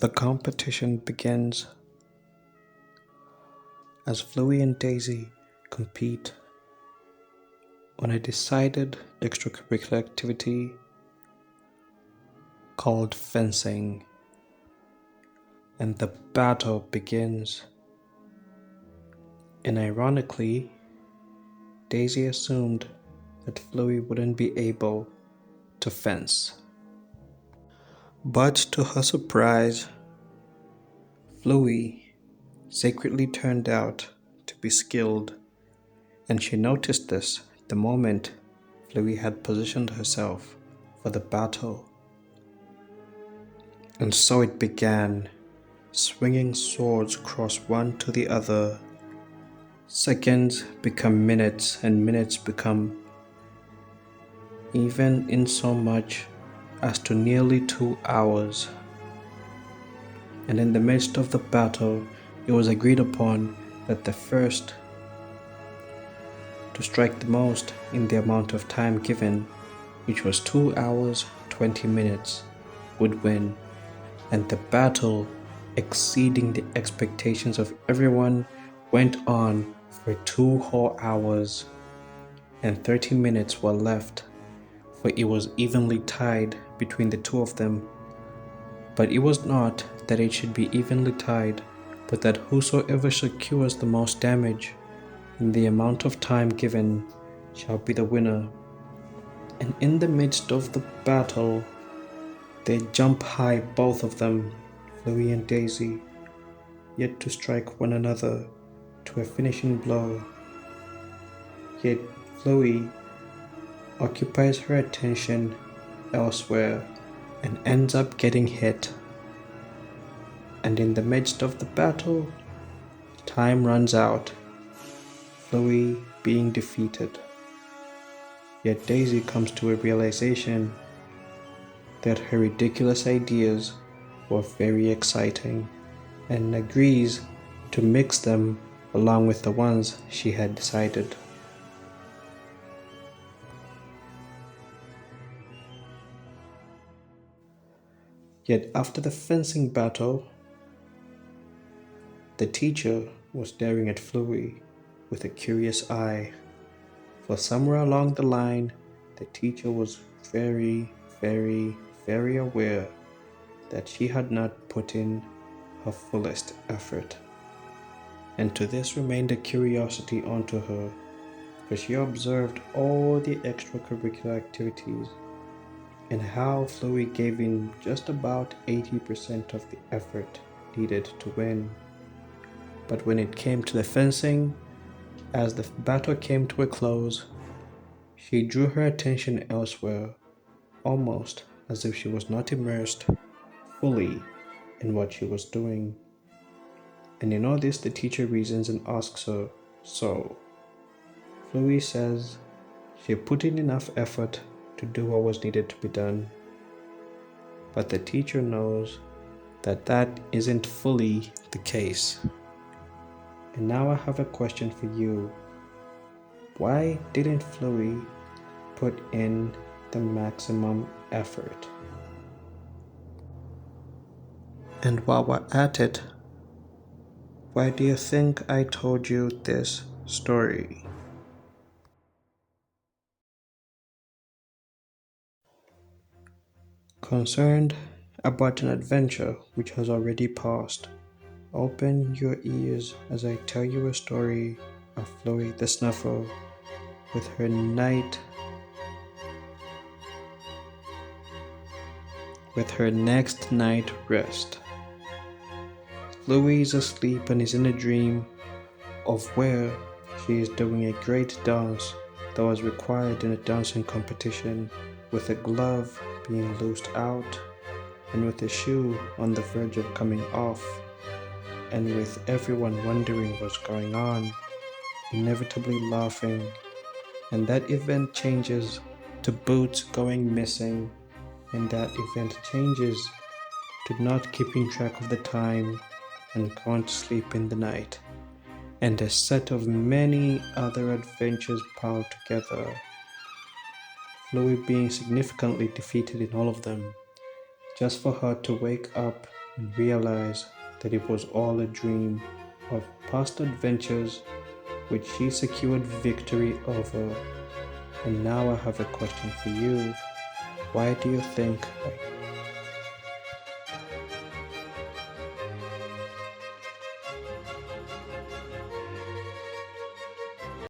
The competition begins as Fluy and Daisy compete on a decided extracurricular activity called fencing, and the battle begins. And ironically, Daisy assumed that Fluy wouldn't be able to fence. But to her surprise, Fluy secretly turned out to be skilled, and she noticed this the moment Fluy had positioned herself for the battle. And so it began, swinging swords across one to the other. Seconds become minutes, and minutes become even in so much as to nearly 2 hours. And in the midst of the battle, it was agreed upon that the first to strike the most in the amount of time given, which was 2 hours 20 minutes, would win. And the battle, exceeding the expectations of everyone, went on for 2 whole hours, and 30 minutes were left, for it was evenly tied between the two of them. But it was not that it should be evenly tied, but that whosoever secures the most damage in the amount of time given shall be the winner. And in the midst of the battle, they jump high, both of them, Fluy and Daisy, yet to strike one another to a finishing blow. Yet Fluy occupies her attention elsewhere and ends up getting hit. And in the midst of the battle, time runs out, Fluy being defeated. Yet Daisy comes to a realization that her ridiculous ideas were very exciting, and agrees to mix them along with the ones she had decided. Yet after the fencing battle, the teacher was staring at Fluy with a curious eye, for somewhere along the line, the teacher was very aware that she had not put in her fullest effort. And to this remained a curiosity unto her, for she observed all the extracurricular activities and how Fluy gave in just about 80% of the effort needed to win. But when it came to the fencing, as the battle came to a close, she drew her attention elsewhere, almost as if she was not immersed fully in what she was doing. And in all this, the teacher reasons and asks her, so Fluy says she put in enough effort to do what was needed to be done. But the teacher knows that that isn't fully the case. And now I have a question for you. Why didn't Fluy put in the maximum effort? And while we're at it, why do you think I told you this story? Concerned about an adventure which has already passed, open your ears as I tell you a story of Fluy the Snuffer with her next night rest. Fluy is asleep and is in a dream of where she is doing a great dance that was required in a dancing competition, with a glove being loosed out and with a shoe on the verge of coming off, and with everyone wondering what's going on, inevitably laughing. And that event changes to boots going missing, and that event changes to not keeping track of the time and going to sleep in the night, and a set of many other adventures piled together, Fluy being significantly defeated in all of them, just for her to wake up and realize that it was all a dream of past adventures which she secured victory over. And now I have a question for you. Why do you think